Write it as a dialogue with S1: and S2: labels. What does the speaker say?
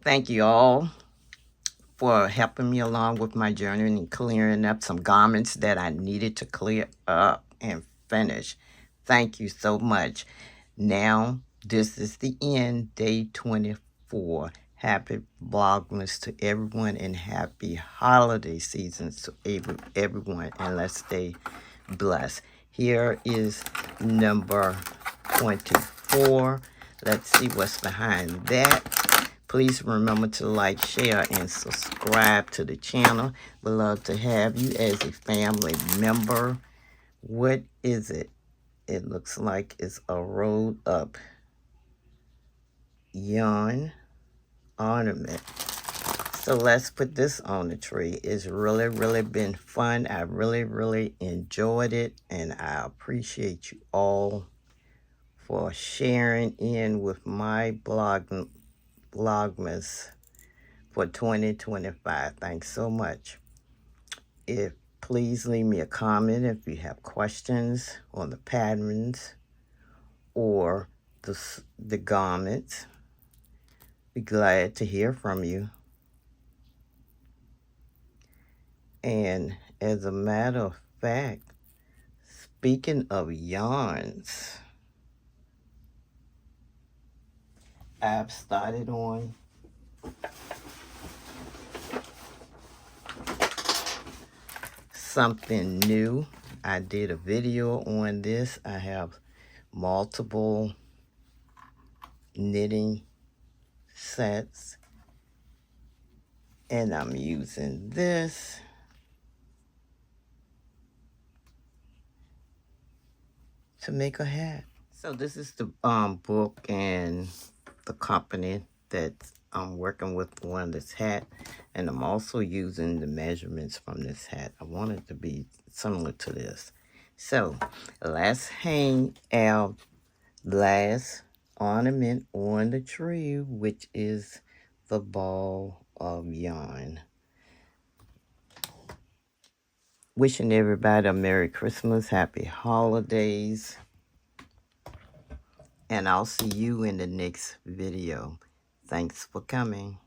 S1: thank you all for helping me along with my journey and clearing up some garments that I needed to clear up and finish. Thank you so much. Now, this is the end, day 24. Happy Vlogmas to everyone and happy holiday seasons to everyone. And let's stay blessed. Here is number 24. Let's see what's behind that. Please remember to like, share, and subscribe to the channel. We'd love to have you as a family member. What is it? It looks like it's a rolled up yarn ornament. So let's put this on the tree. It's really been fun. I really enjoyed it, and I appreciate you all for sharing in with my Vlogmas for 2025. Thanks so much. Please leave me a comment if you have questions on the patterns or the garments. Be glad to hear from you. And as a matter of fact, speaking of yarns, I've started on something new. I did a video on this. I have multiple knitting sets, and I'm using this to make a hat. So this is the book and the company that I'm working with on this hat, and I'm also using the measurements from this hat. I want it to be similar to this. So let's hang our last ornament on the tree, which is the ball of yarn. Wishing everybody a Merry Christmas, Happy Holidays, and I'll see you in the next video. Thanks for coming.